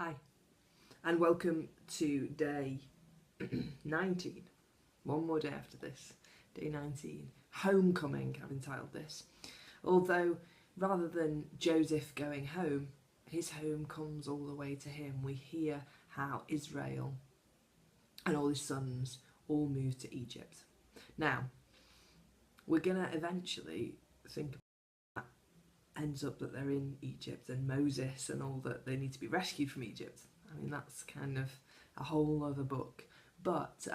Hi, and welcome to day 19. One more day after this, day 19. Homecoming, I've entitled this. Although, rather than Joseph going home, his home comes all the way to him. We hear how Israel and all his sons all moved to Egypt. Now, we're going to eventually think that ends up that they're in Egypt and Moses and all that they need to be rescued from Egypt. I mean, that's kind of a whole other book. But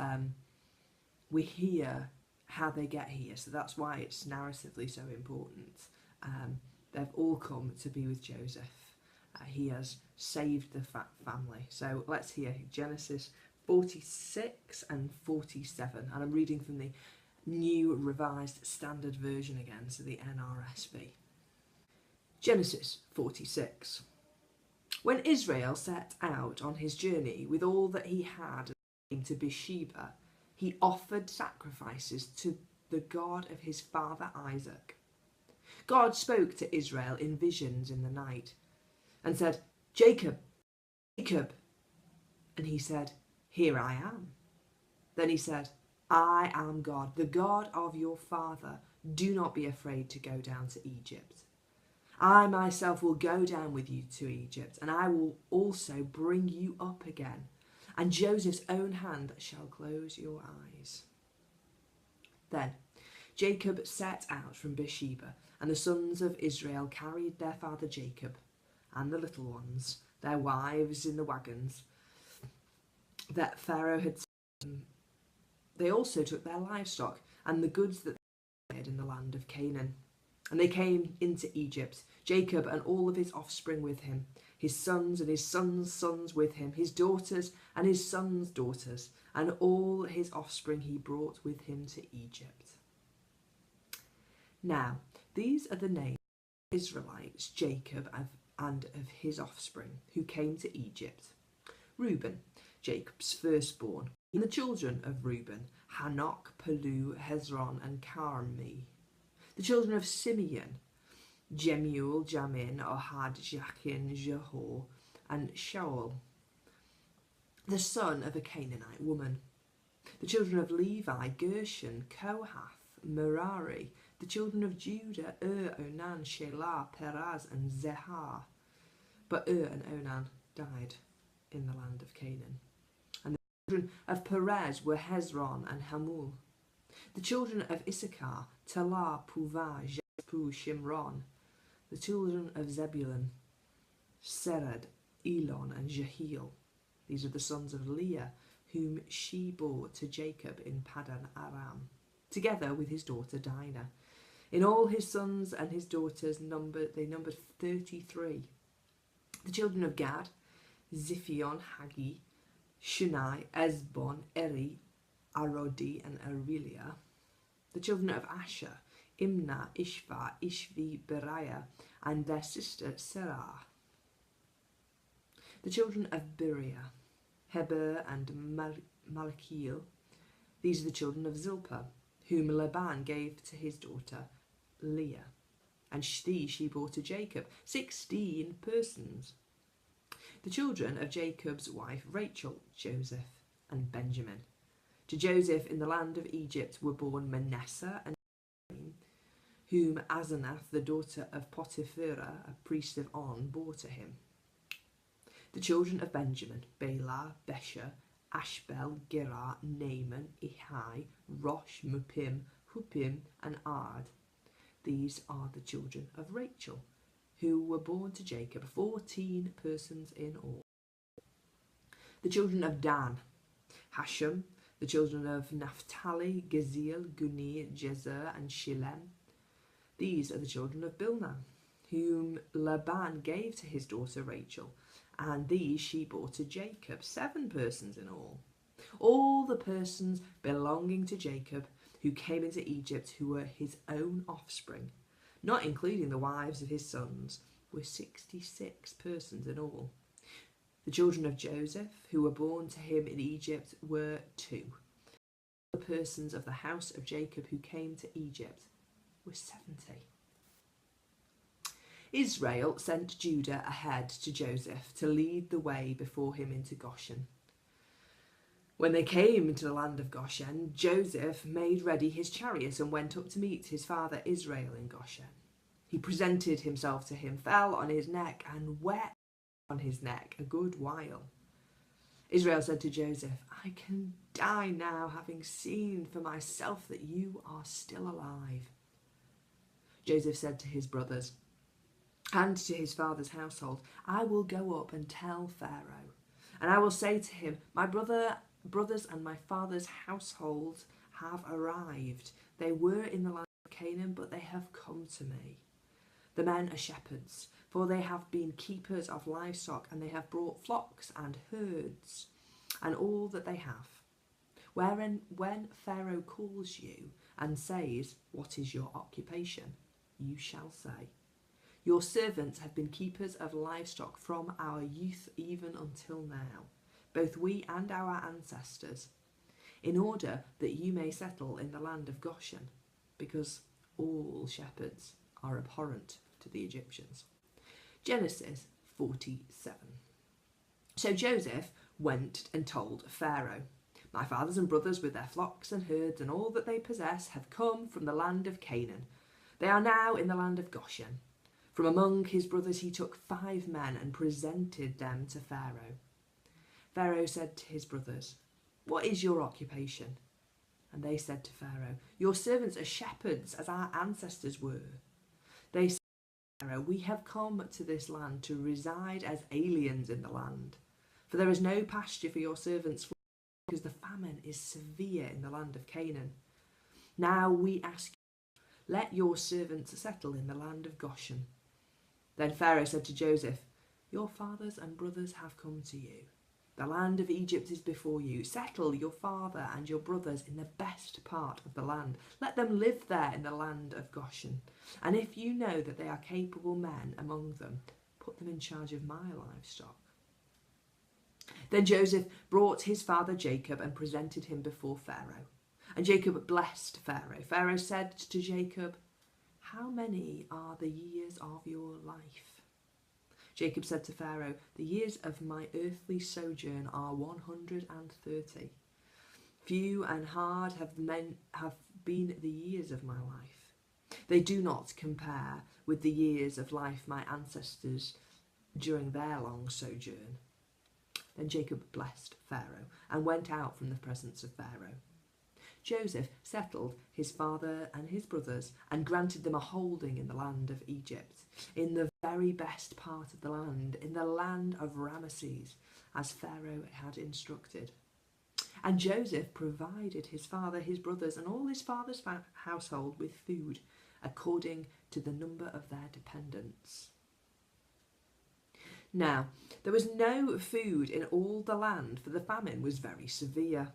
we hear how they get here, so that's why it's narratively so important. They've all come to be with Joseph. He has saved the family. So let's hear Genesis 46 and 47. And I'm reading from the New Revised Standard Version again, so the NRSV. Genesis 46. When Israel set out on his journey with all that he had and came to Beersheba, he offered sacrifices to the God of his father Isaac. God spoke to Israel in visions in the night and said, "Jacob, Jacob." And he said, "Here I am." Then he said, "I am God, the God of your father. Do not be afraid to go down to Egypt. I myself will go down with you to Egypt, and I will also bring you up again, and Joseph's own hand shall close your eyes." Then Jacob set out from Beersheba, and the sons of Israel carried their father Jacob and the little ones, their wives in the wagons that Pharaoh had sent them. They also took their livestock and the goods that they had in the land of Canaan. And they came into Egypt, Jacob and all of his offspring with him, his sons and his sons' sons with him, his daughters and his sons' daughters, and all his offspring he brought with him to Egypt. Now, these are the names of Israelites, Jacob and of his offspring, who came to Egypt. Reuben, Jacob's firstborn, and the children of Reuben, Hanok, Palu, Hezron, and Carmi. The children of Simeon, Jemuel, Jamin, Ohad, Jachin, Jehor, and Shaul, the son of a Canaanite woman. The children of Levi, Gershon, Kohath, Merari. The children of Judah, Onan, Shelah, Peraz, and Zehar. But and Onan died in the land of Canaan. And the children of Perez were Hezron and Hamul. The children of Issachar, Talah, Puvah, Jeshpu, Shimron. The children of Zebulun, Sered, Elon, and Jehiel. These are the sons of Leah, whom she bore to Jacob in Paddan Aram, together with his daughter Dinah. In all his sons and his daughters numbered 33. The children of Gad, Ziphion, Hagi, Shunai, Ezbon, Eri, Arodi, and Arilia. The children of Asher, Imnah, Ishva, Ishvi, Beriah, and their sister Serah. The children of Beriah, Heber and Malachiel. These are the children of Zilpah, whom Laban gave to his daughter Leah, and she bore to Jacob, 16 persons. The children of Jacob's wife Rachel, Joseph, and Benjamin. To Joseph in the land of Egypt were born Manasseh and Ephraim, whom Asenath, the daughter of Potipherah, a priest of On, bore to him. The children of Benjamin, Bela, Besher, Ashbel, Gerah, Naaman, Ihai, Rosh, Mupim, Hupim, and Ard. These are the children of Rachel, who were born to Jacob, 14 persons in all. The children of Dan, Hashem. The children of Naphtali, Gezel, Guni, Jezer, and Shilem. These are the children of Bilnah, whom Laban gave to his daughter Rachel, and these she bore to Jacob, 7 persons in all. All the persons belonging to Jacob who came into Egypt, who were his own offspring, not including the wives of his sons, were 66 persons in all. The children of Joseph, who were born to him in Egypt, were 2. The persons of the house of Jacob who came to Egypt were 70. Israel sent Judah ahead to Joseph to lead the way before him into Goshen. When they came into the land of Goshen, Joseph made ready his chariot and went up to meet his father Israel in Goshen. He presented himself to him, fell on his neck, and wept on his neck a good while. Israel said to Joseph, I can die now, having seen for myself that you are still alive. Joseph said to his brothers and to his father's household, I will go up and tell Pharaoh, and I will say to him, my brothers and my father's household have arrived. They were in the land of Canaan, but they have come to me. The men are shepherds, for they have been keepers of livestock, and they have brought flocks and herds, and all that they have. When Pharaoh calls you and says, what is your occupation? You shall say, your servants have been keepers of livestock from our youth even until now, both we and our ancestors, in order that you may settle in the land of Goshen, because all shepherds are abhorrent to the Egyptians. Genesis 47. So Joseph went and told Pharaoh, my fathers and brothers with their flocks and herds and all that they possess have come from the land of Canaan. They are now in the land of Goshen. From among his brothers he took 5 men and presented them to Pharaoh. Pharaoh said to his brothers, what is your occupation? And they said to Pharaoh, your servants are shepherds, as our ancestors were. They said to Pharaoh, we have come to this land to reside as aliens in the land, for there is no pasture for your servants' flock, because the famine is severe in the land of Canaan. Now we ask you, let your servants settle in the land of Goshen. Then Pharaoh said to Joseph, your fathers and brothers have come to you. The land of Egypt is before you. Settle your father and your brothers in the best part of the land. Let them live there in the land of Goshen. And if you know that they are capable men among them, put them in charge of my livestock. Then Joseph brought his father Jacob and presented him before Pharaoh. And Jacob blessed Pharaoh. Pharaoh said to Jacob, how many are the years of your life? Jacob said to Pharaoh, the years of my earthly sojourn are 130. Few and hard have been the years of my life. They do not compare with the years of life my ancestors during their long sojourn. Then Jacob blessed Pharaoh and went out from the presence of Pharaoh. Joseph settled his father and his brothers and granted them a holding in the land of Egypt, in the very best part of the land, in the land of Ramesses, as Pharaoh had instructed. And Joseph provided his father, his brothers, and all his father's household with food, according to the number of their dependents. Now, there was no food in all the land, for the famine was very severe.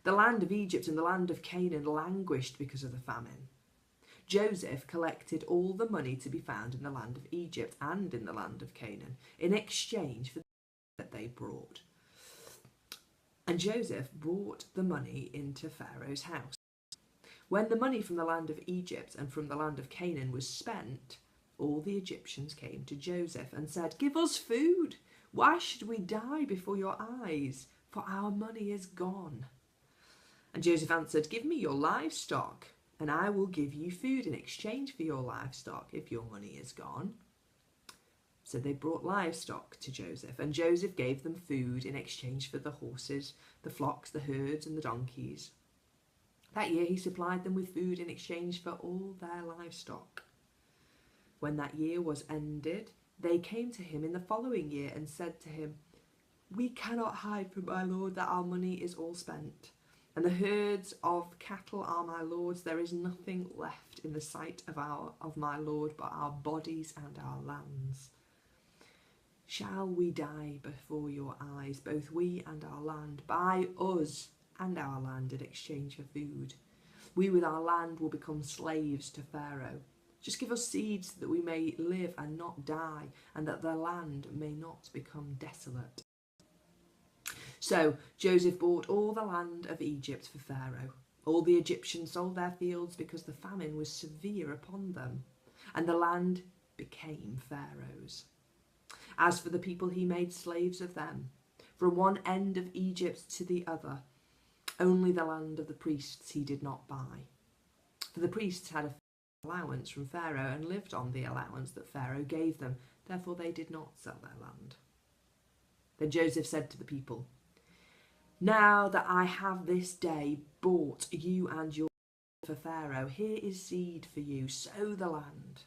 The land of Egypt and the land of Canaan languished because of the famine. Joseph collected all the money to be found in the land of Egypt and in the land of Canaan in exchange for the that they brought. And Joseph brought the money into Pharaoh's house. When the money from the land of Egypt and from the land of Canaan was spent, all the Egyptians came to Joseph and said, give us food. Why should we die before your eyes? For our money is gone. And Joseph answered, give me your livestock, and I will give you food in exchange for your livestock if your money is gone. So they brought livestock to Joseph, and Joseph gave them food in exchange for the horses, the flocks, the herds, and the donkeys. That year he supplied them with food in exchange for all their livestock. When that year was ended, they came to him in the following year and said to him, we cannot hide from my lord that our money is all spent, and the herds of cattle are my lord's. There is nothing left in the sight of my lord but our bodies and our lands. Shall we die before your eyes, both we and our land? Buy us and our land in exchange for food. We with our land will become slaves to Pharaoh. Just give us seeds that we may live and not die, and that the land may not become desolate. So Joseph bought all the land of Egypt for Pharaoh. All the Egyptians sold their fields because the famine was severe upon them, and the land became Pharaoh's. As for the people, he made slaves of them, from one end of Egypt to the other. Only the land of the priests he did not buy. For the priests had a allowance from Pharaoh and lived on the allowance that Pharaoh gave them. Therefore they did not sell their land. Then Joseph said to the people, "Now that I have this day bought you and your for Pharaoh, here is seed for you, sow the land.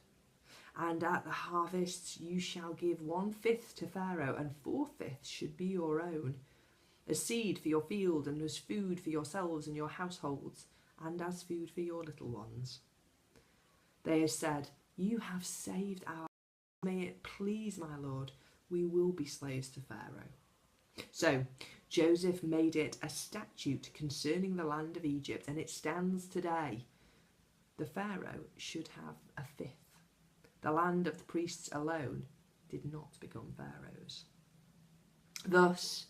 And at the harvests you shall give 1/5 to Pharaoh, and 4/5 should be your own, as seed for your field, and as food for yourselves and your households, and as food for your little ones." They have said, "You have saved our... May it please my Lord, we will be slaves to Pharaoh." So Joseph made it a statute concerning the land of Egypt, and it stands today. The Pharaoh should have 1/5. The land of the priests alone did not become Pharaoh's. Thus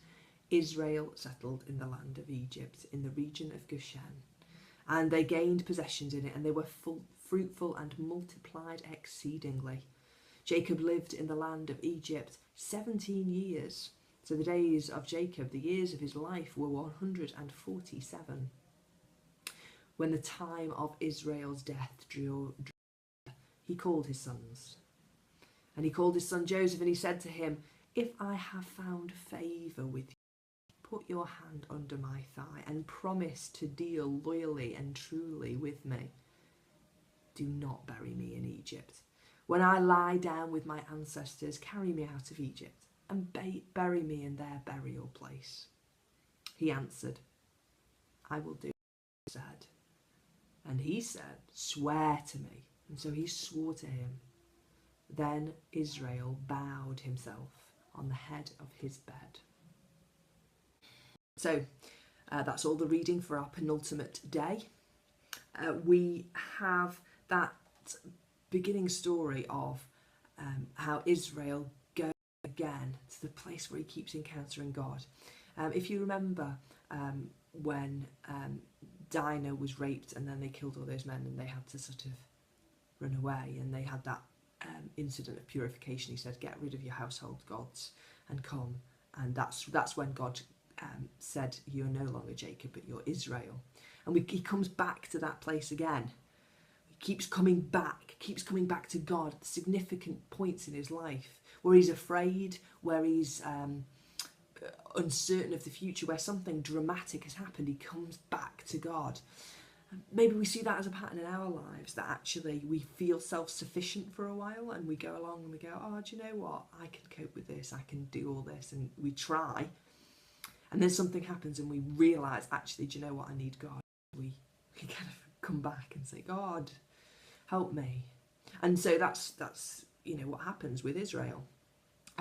Israel settled in the land of Egypt, in the region of Goshen, and they gained possessions in it, and they were fruitful and multiplied exceedingly. Jacob lived in the land of Egypt 17 years. So the days of Jacob, the years of his life, were 147. When the time of Israel's death drew, he called his sons. And he called his son Joseph, and he said to him, "If I have found favour with you, put your hand under my thigh and promise to deal loyally and truly with me. Do not bury me in Egypt. When I lie down with my ancestors, carry me out of Egypt and bury me in their burial place." He answered, "I will do as you said." And he said, "Swear to me." And so he swore to him. Then Israel bowed himself on the head of his bed. So that's all the reading for our penultimate day. We have that beginning story of how Israel goes again to the place where he keeps encountering God. If you remember when Dinah was raped and then they killed all those men and they had to sort of run away, and they had that incident of purification. He said, "Get rid of your household gods and come." And that's when God said, "You're no longer Jacob, but you're Israel." And he comes back to that place again. He keeps coming back to God at significant points in his life where he's afraid, where he's uncertain of the future, where something dramatic has happened. He comes back to God. Maybe we see that as a pattern in our lives, that actually we feel self-sufficient for a while and we go along and we go, "Oh, do you know what? I can cope with this. I can do all this." And we try. And then something happens and we realise, actually, do you know what? I need God. We kind of come back and say, "God, help me." And so that's what happens with Israel.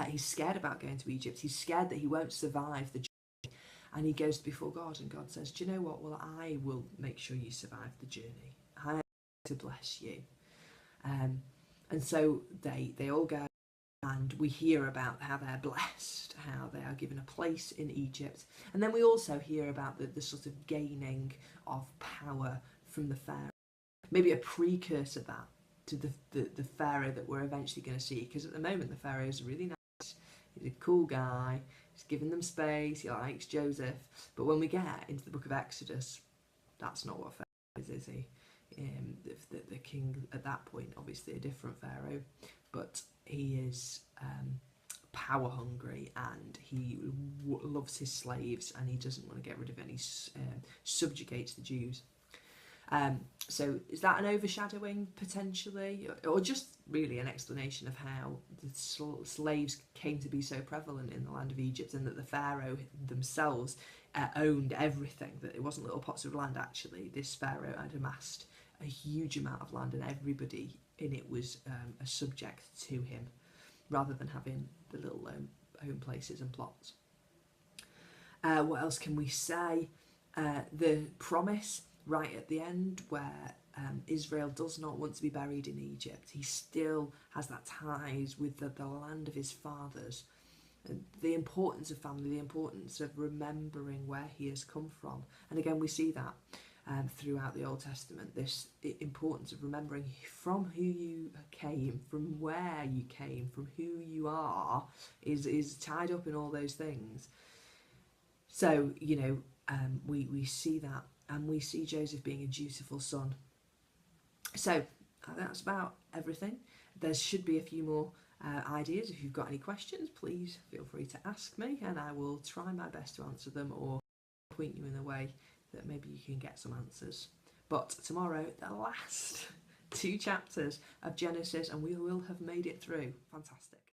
He's scared about going to Egypt. He's scared that he won't survive the journey. And he goes before God, and God says, "Do you know what? Well, I will make sure you survive the journey. I am going to bless you." And so they all go, and we hear about how they're blessed, how they are given a place in Egypt. And then we also hear about the sort of gaining of power from the Pharaoh. Maybe a precursor to the Pharaoh that we're eventually going to see, because at the moment the Pharaoh is really nice. He's a cool guy. He's giving them space. He likes Joseph. But when we get into the book of Exodus, that's not what Pharaoh is he? The king at that point, obviously a different Pharaoh, but he is power hungry, and he loves his slaves, and he doesn't want to get rid of any, subjugates the Jews. So is that an overshadowing potentially, or just really an explanation of how the slaves came to be so prevalent in the land of Egypt, and that the Pharaoh themselves owned everything, that it wasn't little pots of land. Actually, this Pharaoh had amassed a huge amount of land, and everybody in it was a subject to him, rather than having the little home places and plots. What else can we say? The promise right at the end, where Israel does not want to be buried in Egypt. He still has that ties with the land of his fathers. The importance of family, the importance of remembering where he has come from. And again, we see that throughout the Old Testament. This importance of remembering from who you came, from where you came, from who you are, is tied up in all those things. So, we see that, and we see Joseph being a dutiful son. So that's about everything. There should be a few more ideas. If you've got any questions, please feel free to ask me, and I will try my best to answer them or point you in a way that maybe you can get some answers. But tomorrow, the last 2 chapters of Genesis, and we will have made it through. Fantastic.